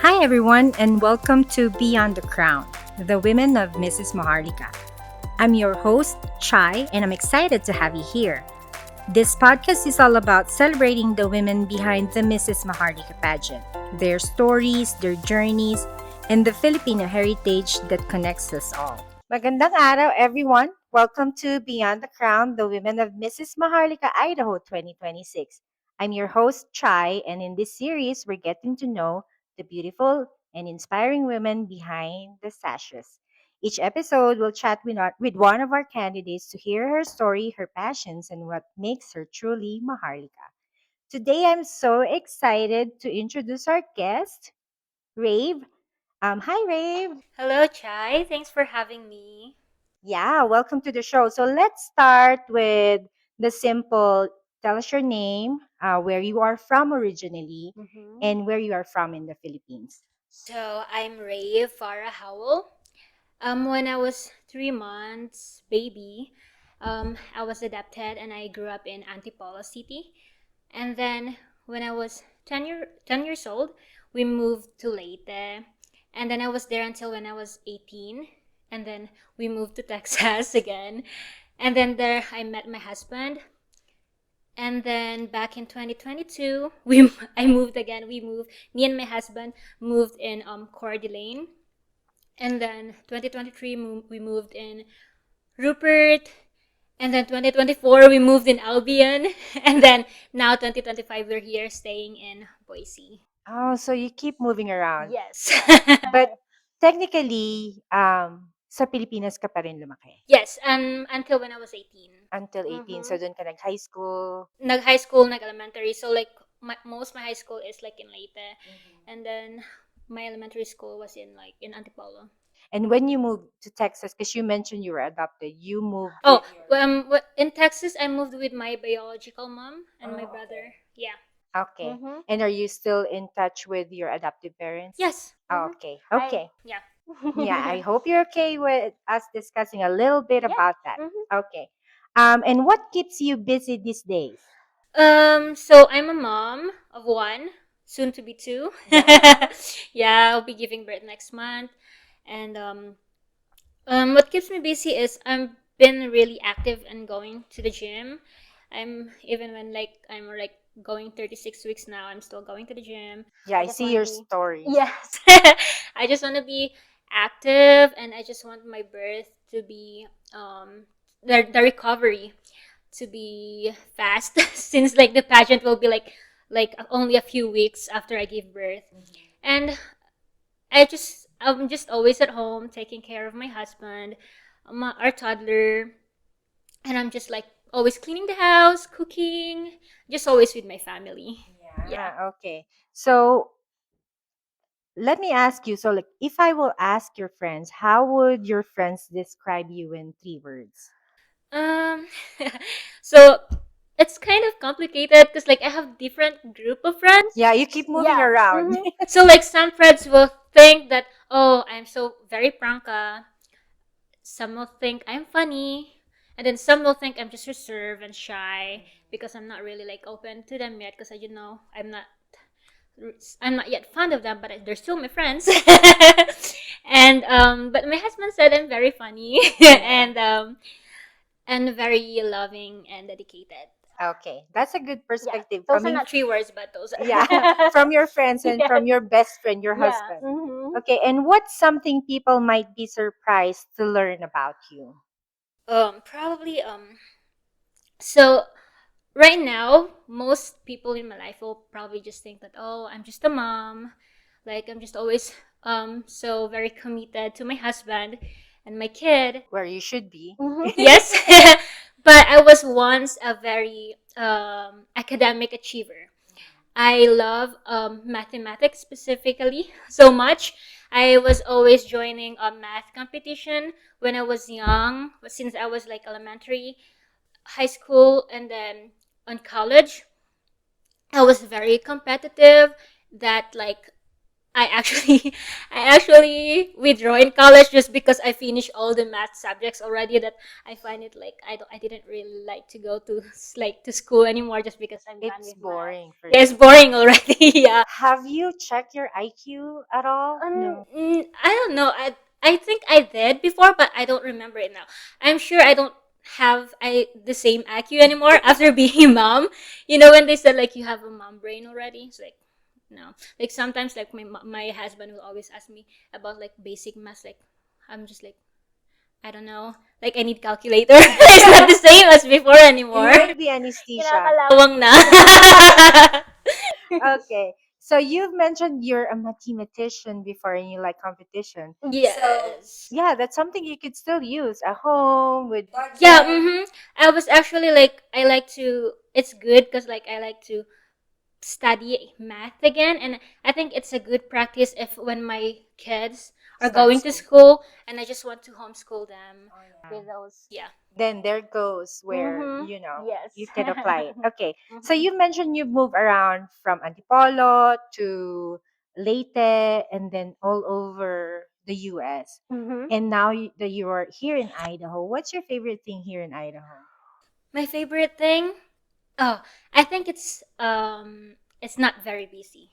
Hi, everyone, and welcome to Beyond the Crown, the Women of Mrs. Maharlika. I'm your host, Chai, and I'm excited to have you here. This podcast is all about celebrating the women behind the Mrs. Maharlika pageant, their stories, their journeys, and the Filipino heritage that connects us all. Magandang araw, everyone. Welcome to Beyond the Crown, the Women of Mrs. Maharlika-Idaho 2026. I'm your host, Chai, and in this series, we're getting to know the beautiful and inspiring women behind the sashes. Each episode, we'll chat with one of our candidates to hear her story, her passions, and what makes her truly Maharlika. Today, I'm so excited to introduce our guest, Rave. Hi, Rave. Hello, Chai. Thanks for having me. Yeah, welcome to the show. So let's start with the simple tell us your name, where you are from originally, and where you are from in the Philippines. So I'm Ryv Farah Howell. When I was 3 months baby, I was adopted and I grew up in Antipolo City. And then when I was 10 years old, we moved to Leyte. And then I was there until when I was 18. And then we moved to Texas again. And then there I met my husband. And then back in 2022, I moved again. Me and my husband moved in Coeur d'Alene. And then 2023 we moved in Rupert. And then 2024 we moved in Albion. And then now 2025 we're here staying in Boise. Oh, so you keep moving around. Yes. But technically, sa Pilipinas ka pa rin lumaki Yes, until when I was 18. until 18. So doon ka nag-high school. Nag-high school, nag-elementary. So like most my high school is like in Leyte. And then my elementary school was in Antipolo. And when you moved to Texas, because you mentioned you were adopted, you moved. Oh, in Texas, I moved with my biological mom and my brother. Yeah. Okay. And are you still in touch with your adoptive parents? Yes. Oh, okay. Okay. Yeah. Yeah, I hope you're okay with us discussing a little bit about that. Okay. And what keeps you busy these days? So I'm a mom of one, soon to be two. Yeah, I'll be giving birth next month, and what keeps me busy is I've been really active and going to the gym. I'm even when I'm like going 36 weeks now, I'm still going to the gym. Yeah, I see your stories. Yes. I just want to be active and I just want my birth to be the recovery to be fast since like the pageant will be like only a few weeks after I give birth. And I'm just always at home taking care of my husband, our toddler, and I'm just like always cleaning the house, cooking, just always with my family. Yeah, okay. So let me ask you, so like if I will ask your friends, how would your friends describe you in 3 words? Um, so it's kind of complicated because like I have different group of friends. Yeah, you keep moving around. So like some friends will think that oh I'm so very pranka. Some will think I'm funny, and then some will think I'm just reserved and shy because I'm not really like open to them yet because I'm not yet fond of them, but they're still my friends. And but my husband said I'm very funny and very loving and dedicated. Okay, that's a good perspective Those are coming. not 3 words, but those are Yeah, from your friends and from your best friend, your Yeah. husband. Okay, and what's something people might be surprised to learn about you? Probably so right now most people in my life will probably just think that oh I'm just a mom, like I'm just always so very committed to my husband and my kid. Where you should be. Yes. But I was once a very academic achiever. I love mathematics specifically so much. I was always joining a math competition when I was young, since I was like elementary, high school, and then on college. I was very competitive. That like I actually I actually withdraw in college just because I finished all the math subjects already that I find it like I didn't really like to go to like to school anymore just because I'm done It's with math. boring for Yeah, it's you. boring already. Yeah. Have you checked your IQ at all? No. I don't know. I think I did before, but I don't remember it now. I'm sure I don't have I the same IQ anymore after being a mom. You know when they said like you have a mom brain already? It's like no. Like sometimes like my husband will always ask me about like basic math. Like I'm just like I don't know. Like I need calculator. It's not the same as before You anymore. need the anesthesia. Kinakalawang na. Okay. So you've mentioned you're a mathematician before and you like competition. So Yes. yeah, that's something you could still use at home with Yeah, budget. I was actually like I like to it's good because like I like to study math again, and I think it's a good practice if when my kids are Start going to school. school and I just want to homeschool them Oh, yeah. with those. Yeah. Then there goes where Mhm. Yes. you can apply it. Okay. So Mhm. you mentioned you move around from Antipolo to Leyte and then all over the US. Mhm. And now that you are here in Idaho, what's your favorite thing here in Idaho? My favorite thing? Oh, I think it's not very busy.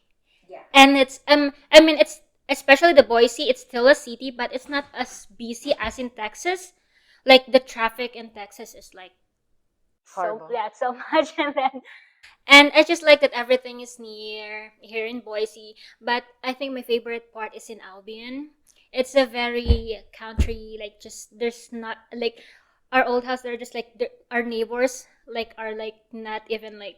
Yeah. And it's I mean it's especially the Boise, it's still a city, but it's not as busy as in Texas. Like the traffic in Texas is like so Horrible. yeah, so much and I just like that everything is near here in Boise. But I think my favorite part is in Albion. It's a very country, like just there's not like our old house. They're just like our neighbors like are like not even like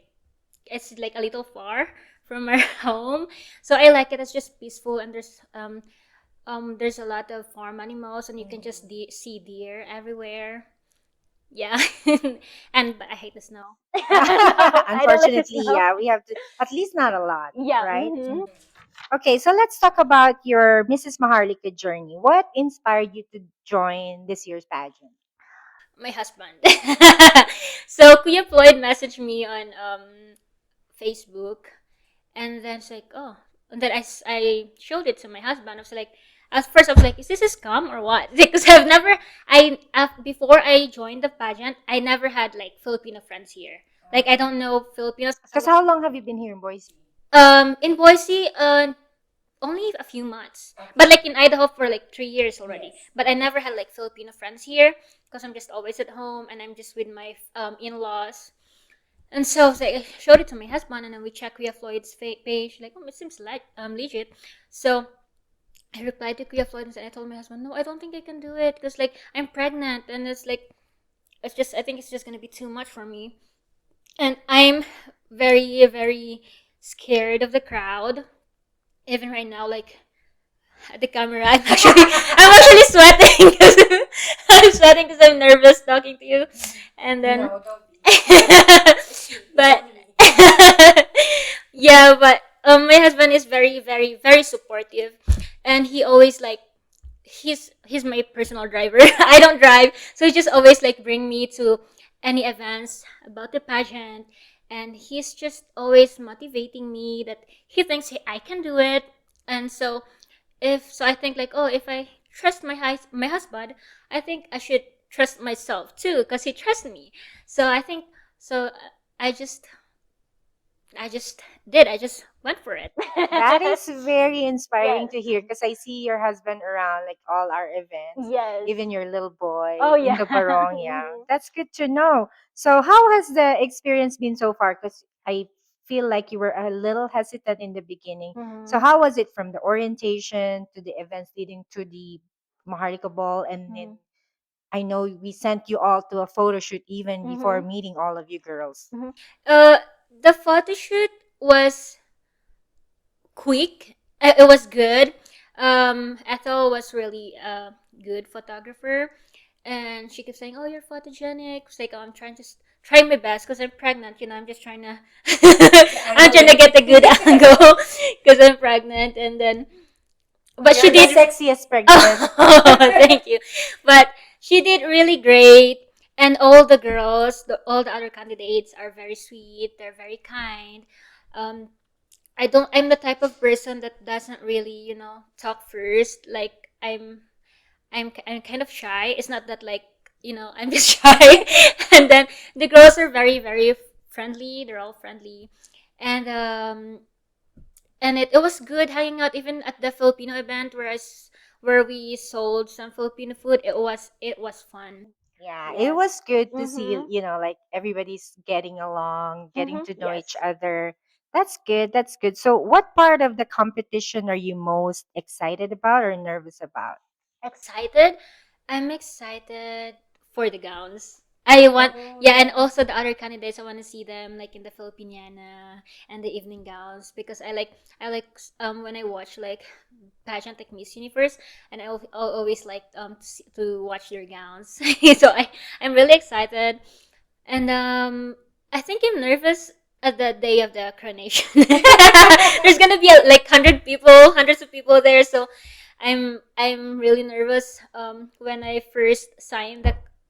it's like a little far from our home. So I like it. It's just peaceful and there's a lot of farm animals and you can just see deer everywhere. Yeah, and but I hate the snow. No, I don't like the Unfortunately, snow. yeah, we have to, at least not a lot, Yeah. right? Okay, so let's talk about your Mrs. Maharlika journey. What inspired you to join this year's pageant? My husband. So Kuya Floyd messaged me on Facebook, and then it's like, oh, and then I showed it to my husband. I was like, at first I was like, is this a scam or what? Because I've never, before I joined the pageant, I never had like Filipino friends here. Like I don't know Filipinos. Because how long have you been here in Boise? In Boise, only a few months. But like in Idaho for like 3 years already. Yes. But I never had like Filipino friends here because I'm just always at home and I'm just with my in-laws. And so, I showed it to my husband, and then we checked Kuya Floyd's page. Like, oh, it seems like legit. So I replied to Kuya Floyd and I told my husband, no, I don't think I can do it because like I'm pregnant, and it's like it's just I think it's just gonna be too much for me, and I'm very very scared of the crowd. Even right now, like at the camera, I'm actually sweating because I'm sweating because I'm nervous talking to you, and then No, don't be. but yeah, but my husband is very very very supportive, and he always like he's my personal driver. I don't drive, so he just always like bring me to any events about the pageant, and he's just always motivating me that he thinks I can do it, and so if so I think like, oh, if I trust my husband, I think I should trust myself too because he trusts me. So I think so I just I just I just went for it. That is very inspiring Yes. to hear because I see your husband around like all our events, Yes. even your little boy Oh in yeah. the barong. Yeah, that's good to know. So, how has the experience been so far? Because I feel like you were a little hesitant in the beginning. So, Mhm. how was it from the orientation to the events leading to the Maharlika Ball? And then Mhm. I know we sent you all to a photo shoot even before Mhm. meeting all of you girls. Mhm. Uh, the photo shoot was quick. It was good. Ethel was really a good photographer, and she kept saying, "Oh, you're photogenic." It's like, oh, I'm trying to try my best because I'm pregnant. You know, I'm just trying to, I'm trying to get a good angle because I'm pregnant, and then, but she You're the did. sexiest pregnant. Oh, thank you. But she did really great, and all the girls, all the other candidates are very sweet. They're very kind. Um, I'm the type of person that doesn't really, talk first. Like I'm kind of shy. It's not that like, I'm just shy. And then the girls are very, very friendly. They're all friendly. And it was good hanging out even at the Filipino event where we sold some Filipino food. It was fun. Yeah, it Yes. was good to see, Mhm. like everybody's getting along, getting Mhm. to know each Yes. other. That's good. That's good. So, what part of the competition are you most excited about or nervous about? Excited. I'm excited for the gowns. I want, yeah, and also the other candidates. I want to see them like in the Filipiniana and the evening gowns because I like when I watch like pageant like Miss Universe, and I'll always like to watch their gowns. So I'm really excited, and I think I'm nervous at the day of the coronation. There's gonna be like hundreds of people there, so I'm really nervous. When I first signed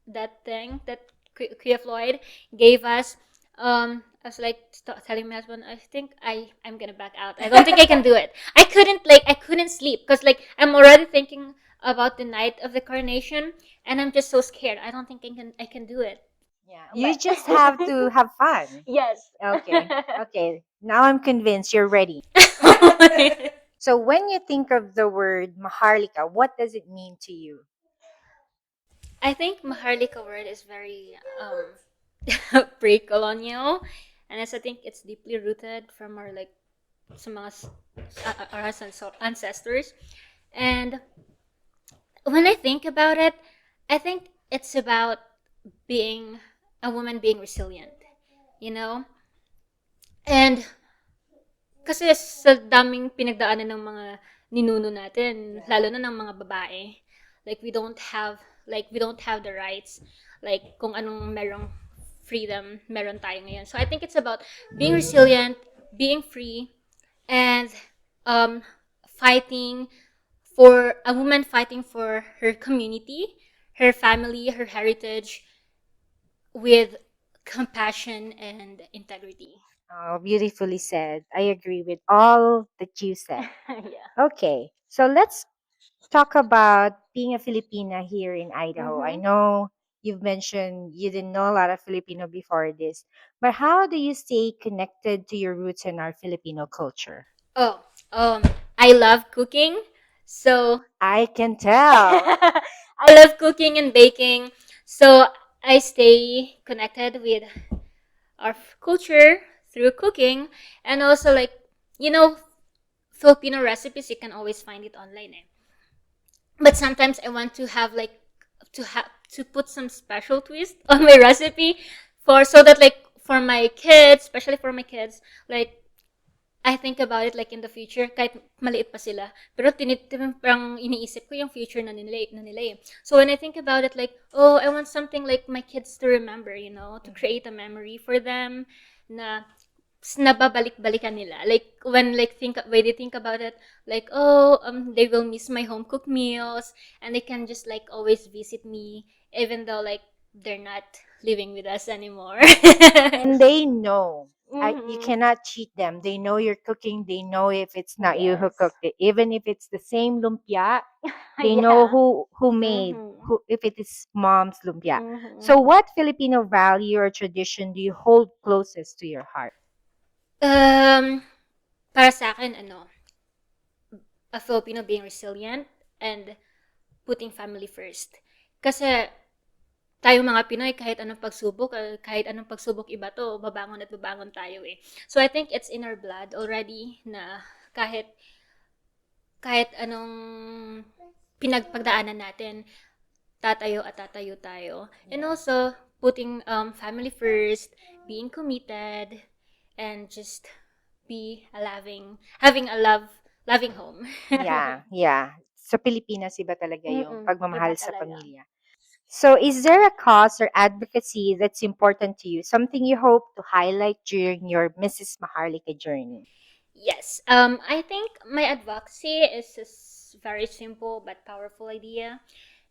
that thing that Kuya Floyd gave us, I was like telling my husband, I think I'm gonna back out. I don't think I can do it. I couldn't sleep because like I'm already thinking about the night of the coronation, and I'm just so scared. I don't think I can do it. Yeah, you just have to have fun. Yes. Okay. Okay. Now I'm convinced you're ready. So, when you think of the word Maharlika, what does it mean to you? I think Maharlika word is very pre-colonial, and I think it's deeply rooted from our like sa mga our ancestors. And when I think about it, I think it's about being a woman being resilient, you know? And kasi sa daming pinagdaanan ng mga ninuno natin, lalo na ng mga babae, like we don't have the rights, like kung anong merong freedom meron tayo ngayon. So I think it's about being resilient, being free, and um, fighting for a woman fighting for her community, her family, her heritage with compassion and integrity. Oh, beautifully said. I agree with all that you said. Yeah. Okay, so let's talk about being a Filipina here in Idaho. I Mm-hmm. know you've mentioned you didn't know a lot of Filipino before this, but how do you stay connected to your roots and our Filipino culture? Oh, um, I love cooking. So I can tell. I love cooking and baking. So I stay connected with our culture through cooking, and also like you know Filipino recipes, you can always find it online. Eh. But sometimes I want to have like to put some special twist on my recipe for so that like for my kids, especially for my kids, like I think about it like in the future, kahit maliit pa sila, pero parang iniisip ko yung future na nila eh. So when I think about it like, oh, I want something like my kids to remember, to create a memory for them na nababalik-balikan nila. Like when they think about it, like oh, they will miss my home cooked meals, and they can just like always visit me, even though like they're not living with us anymore. And they know. You Mm-hmm. cannot cheat them. They know you're cooking. They know if it's not you who Yes. cooked it. Even if it's the same lumpia, they know Yeah. who made Mm-hmm. who if it is mom's lumpia. Mm-hmm. So, what Filipino value or tradition do you hold closest to your heart? Um, para sa akin, a Filipino being resilient and putting family first. Kasi tayo mga Pinoy, kahit anong pagsubok iba to, babangon at babangon tayo eh. So I think it's in our blood already na kahit kahit anong pinagpagdaanan natin, tatayo at tatayo tayo. And also, putting family first, being committed, and just having a loving home. Yeah, yeah. Sa Pilipinas, iba talaga yung Iba pagmamahal sa talaga. pamilya. So, is there a cause or advocacy that's important to you? Something you hope to highlight during your Mrs. Maharlika journey? Yes. I think my advocacy is a very simple but powerful idea.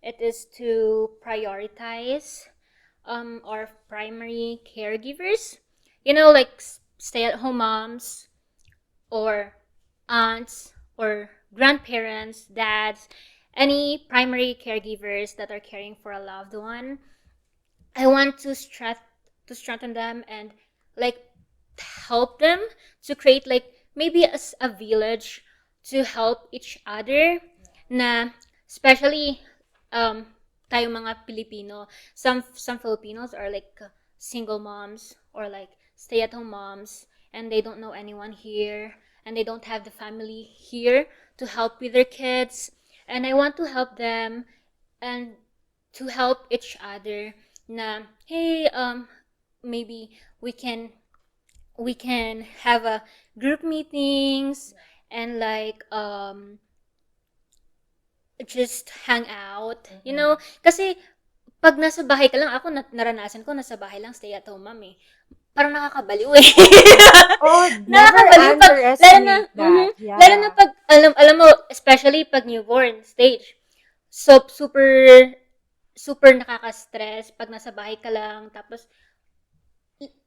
It is to prioritize our primary caregivers. Like stay-at-home moms, or aunts or grandparents, dads, any primary caregivers that are caring for a loved one. I want to strengthen them and like help them to create like maybe a village to help each other na especially tayo mga Pilipino, some Filipinos are like single moms or like stay-at-home moms and they don't know anyone here and they don't have the family here to help with their kids, and I want to help them and to help each other na hey, maybe we can have a group meetings and like just hang out, you know, kasi pag nasa bahay ka lang, ako naranasan ko nasa bahay lang, stay at home mom eh, parang nakakabaliw eh. Oh, never Nakakabaliw pag lalo na underestimate that. Yeah. lalo na pag alam mo especially pag newborn stage, so super nakaka-stress pag nasa bahay ka lang tapos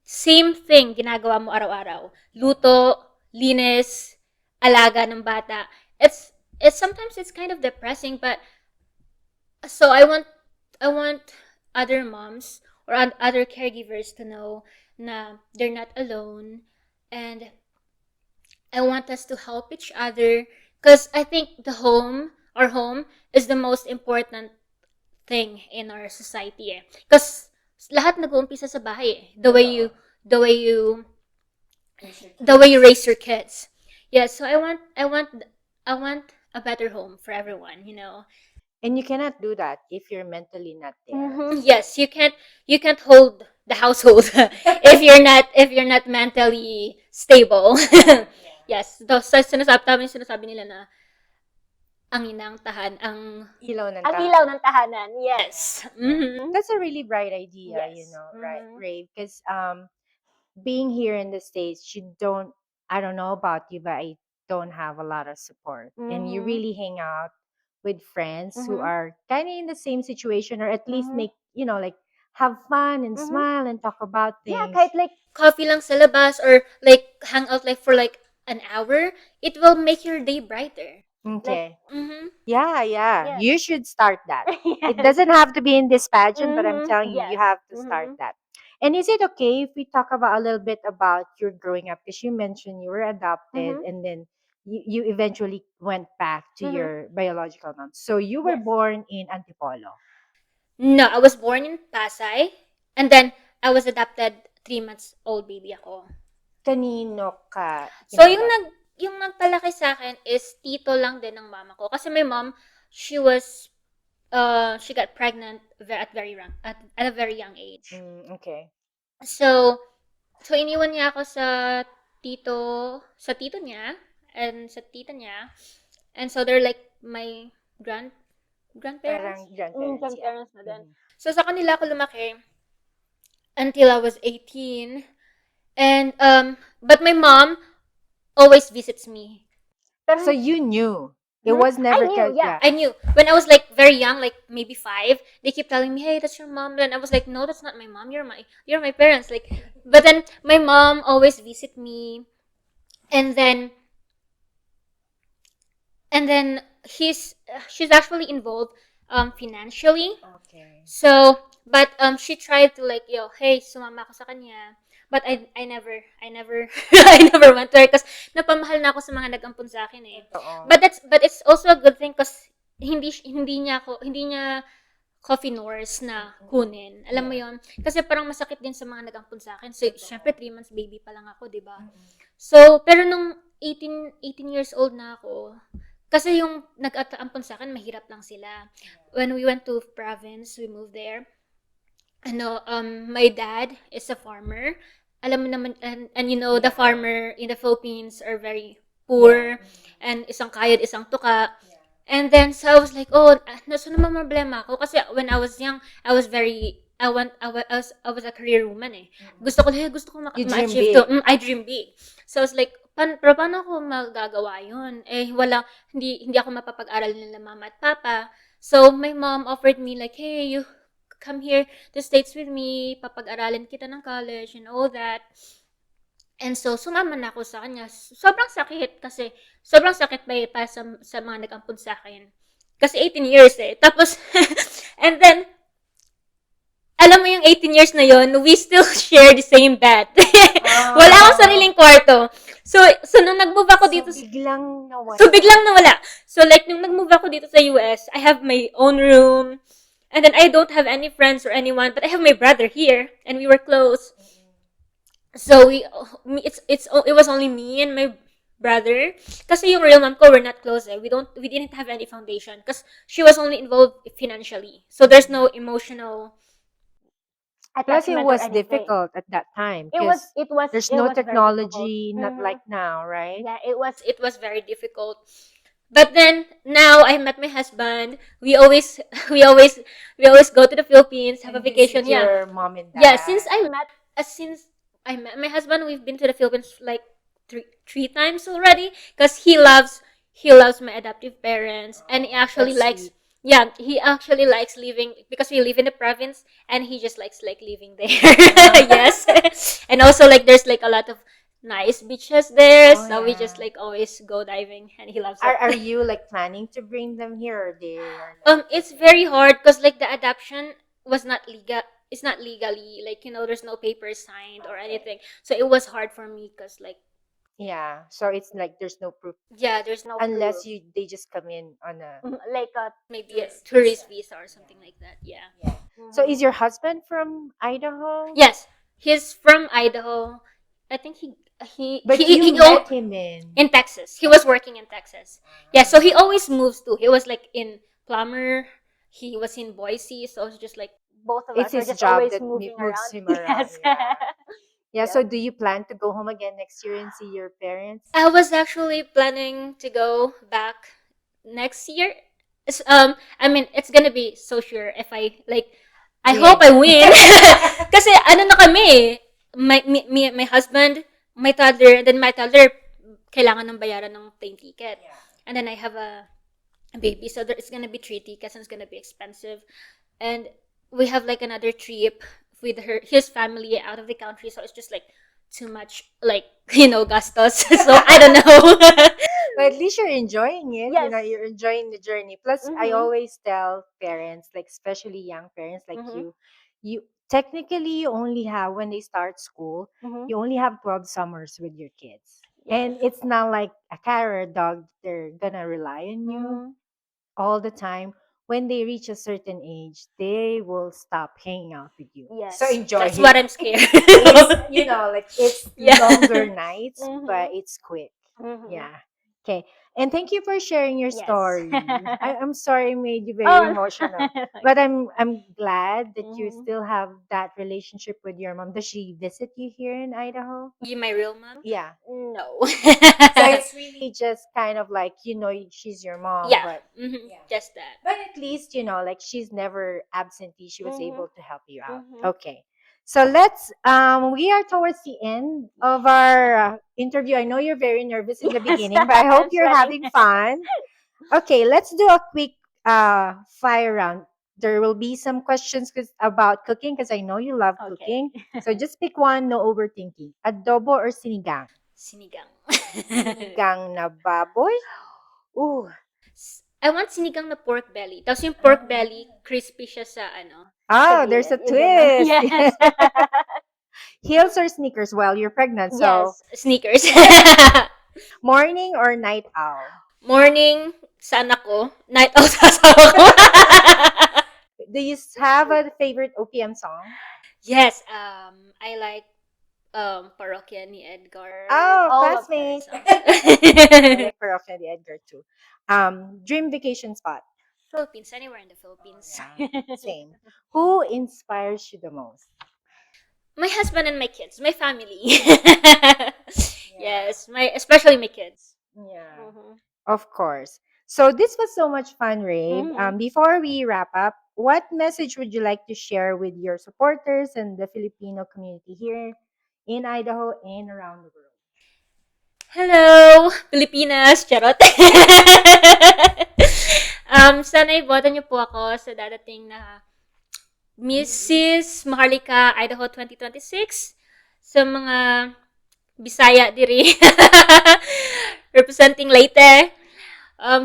same thing ginagawa mo araw-araw. Luto, linis, alaga ng bata. It's sometimes it's kind of depressing, but so I want other moms or other caregivers to know na they're not alone, and I want us to help each other because I think our home is the most important thing in our society eh. Because lahat nag-uumpisa sa bahay eh. The way you raise your kids. Yeah, so I want a better home for everyone, you know. And you cannot do that if you're mentally not there. Yes, you can't hold the household if you're not mentally stable. Yes, sinasabi nila na ang inang ang Ilaw ng ang tahanan. ilaw ng tahanan. Yes. That's a really bright idea, you Yes. know, right, Ray? Because being here in the States, I don't know about you, but I don't have a lot of support. And you really hang out with friends who are kind of in the same situation, or at least make, like have fun and smile and talk about things. Yeah, kahit like coffee lang sa labas or like hang out like for like an hour, it will make your day brighter. Okay. Mm-hmm. Yeah. Yes. You should start that. Yes. It doesn't have to be in this pageant, but I'm telling you, you Yes. have to start that. And is it okay if we talk about a little bit about your growing up? Because you mentioned you were adopted and then you eventually went back to your biological mom. So you were Yes. born in Antipolo. No, I was born in Pasay and then I was adopted 3 months old baby ako. Kanino ka? So yung nagpalaki sa akin is tito lang din ng mama ko kasi my mom she got pregnant at a very young age. Okay. So iniwan niya ako sa tito niya and sa tita niya, and so they're like my grandparents. Parang grandparents, Na din. So sa kanila ako lumaki until I was 18. And but my mom always visits me. So you knew. It was never I knew. When I was like very young, like maybe 5, they keep telling me, "Hey, that's your mom." And I was like, "No, that's not my mom. You're my parents." Like, but then my mom always visit me, and then she's actually involved financially. Okay. So, but she tried to like, hey, sumama ako sa kanya. But I never I never went to her because napamahal na ako sa mga nag-ampun sa akin eh. But it's also a good thing because hindi niya coffee nurse na kunin. Alam mo 'yon? Kasi parang masakit din sa mga nag-ampun sa akin. So, syempre 3 months baby pa lang ako, 'di ba? So, pero nung 18 years old na ako, kasi yung nag-ampun sa akin, mahirap lang sila. When we went to province, we moved there. My dad is a farmer. Alam mo naman, and you know, the farmer in the Philippines are very poor, and isang kayod, isang tuka. And then, so I was like, naso naman problema ako. Kasi when I was young, I was a career woman eh. Gusto ko ma-achieve to. I dream big. So I was like, pero paano ako magagawa yun? Eh, hindi ako mapapag-aral nila mama at papa. So my mom offered me like, hey, you come here to States with me, papag-aralin kita ng college and all that. And so, sumama na ako sa kanya. Sobrang sakit kasi, sobrang sakit pa sa mga nag-ampun sa akin. Kasi 18 years eh. Tapos, and then, alam mo yung 18 years na yon, we still share the same bed. Wala akong sariling kwarto. So nung nag-move ako dito, biglang nawala. so biglang nawala. So like, nung nag-move ako dito sa US, I have my own room. And then I don't have any friends or anyone, but I have my brother here, and we were close. So it was only me and my brother. Kasi yung real mom ko, we're not close eh. We didn't have any foundation because she was only involved financially. So there's no emotional Plus, it attachment or was anything. difficult at that time It was because there's it no was very technology, difficult. not like now, right? Yeah, it was very difficult. But then now I met my husband. We always we always we always go to the Philippines, have a vacation. Visit Yeah. your mom and dad. Yeah, since I met my husband, we've been to the Philippines like three times already because he loves my adoptive parents, and he actually That's likes sweet. yeah, he actually likes living because we live in the province, and he just likes like living there. Yes. And also like there's like a lot of nice beaches there, Oh, so we just yeah. like always go diving, and he loves Are it. you like planning to bring them here, or they are not? It's very hard because like the adoption was not legal. It's not legally like, there's no papers signed or anything. So it was hard for me because like, Yeah, so it's like there's no proof yeah, there's no unless proof. they just come in on a. Like maybe a tourist visa or something like that. Yeah. Yeah. So is your husband from Idaho? Yes, he's from Idaho. I think But he, you he met him in. in Texas. He was working in Texas. Yeah, so he always moves too. He was like in Plummer. He was in Boise, so it's just like both of It's us are his just job always that moving moves around. him around. Yes. Yeah. Yeah. So do you plan to go home again next year and see your parents? I was actually planning to go back next year. I mean, it's gonna be so sure if I like. I Win. hope I win. Kasi ano na kami, my husband, my toddler, and then my toddler, kailangan ng bayaran ng plane ticket. Yeah. And then I have a baby, so it's gonna be 3 tickets, and it's gonna be expensive. And we have like another trip with his family out of the country, so it's just like too much, like, gastos. So I don't know. But at least you're enjoying it. You know, Yes. you're enjoying the journey. Plus, I Mhm. always tell parents, like especially young parents like Mhm. you technically you only have when they start school, Mhm. you only have 12 summers with your kids. Yes. And it's not like a cat or a dog, they're gonna rely on you Mhm. all the time. When they reach a certain age, they will stop hanging out with you. Yes. So enjoy That's it. what I'm scared. It's, like it's Yeah. longer nights, but Mhm. it's quick. Mhm. Yeah. Okay. And thank you for sharing your Yes. story. I'm sorry I made you very Oh. emotional. But I'm glad that you Mhm. still have that relationship with your mom. Does she visit you here in Idaho? You my real mom? Yeah. No. So it's really just kind of like, she's your mom, Yeah. but Mhm. yeah. Just that. But at least, like she's never absentee. She was Mhm. able to help you out. Mhm. Okay. So we are towards the end of our interview. I know you're very nervous in the Yes. beginning, but I hope I'm you're sweating. having fun. Okay, let's do a quick fire round. There will be some questions about cooking because I know you love Okay. cooking. So just pick one, no overthinking. Adobo or sinigang? Sinigang. Sinigang na baboy? Ooh. I want sinigang na pork belly. Tapos yung pork belly, crispy siya sa Oh, sa there's a gilid. Yung ganun. twist. Yes. Heels or sneakers? Well, you're pregnant, so Yes. Sneakers. morning or night owl? Morning sa anak ko. Night out sa asawa ko. Do you have a favorite OPM song? Yes. I like Parokya ni Edgar. Oh, All of their classmate. songs. I like Parokya the Edgar too. Dream vacation spot. Philippines. Anywhere in the Philippines. Yeah, same. Who inspires you the most? My husband and my kids. My family. Yes. Especially my kids. Yeah. Mhm. Of course. So this was so much fun, Rave. Mhm. Before we wrap up, what message would you like to share with your supporters and the Filipino community here in Idaho and around the world? Hello, Pilipinas! Charot! Sana iboto niyo po ako sa dadating na Mrs. Maharlika-Idaho 2026. Sa mga Bisaya diri. Representing Leyte.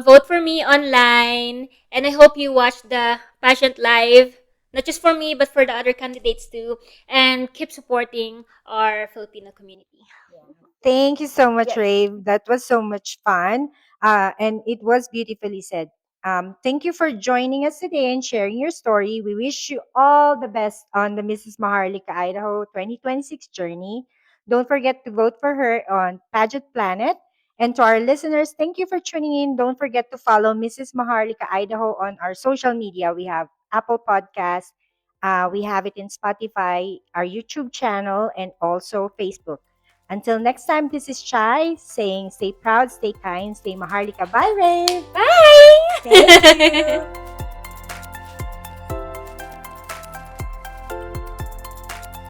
Vote for me online. And I hope you watch the pageant live. Not just for me, but for the other candidates too. And keep supporting our Filipino community. Thank you so much, Yes. Rave. That was so much fun. And it was beautifully said. Thank you for joining us today and sharing your story. We wish you all the best on the Mrs. Maharlika-Idaho 2026 journey. Don't forget to vote for her on Pageant Planet. And to our listeners, thank you for tuning in. Don't forget to follow Mrs. Maharlika-Idaho on our social media. We have Apple Podcasts, we have it in Spotify, our YouTube channel, and also Facebook. Until next time, this is Chai saying stay proud, stay kind, stay Maharlika. Bye, Ray. Bye! Thank you.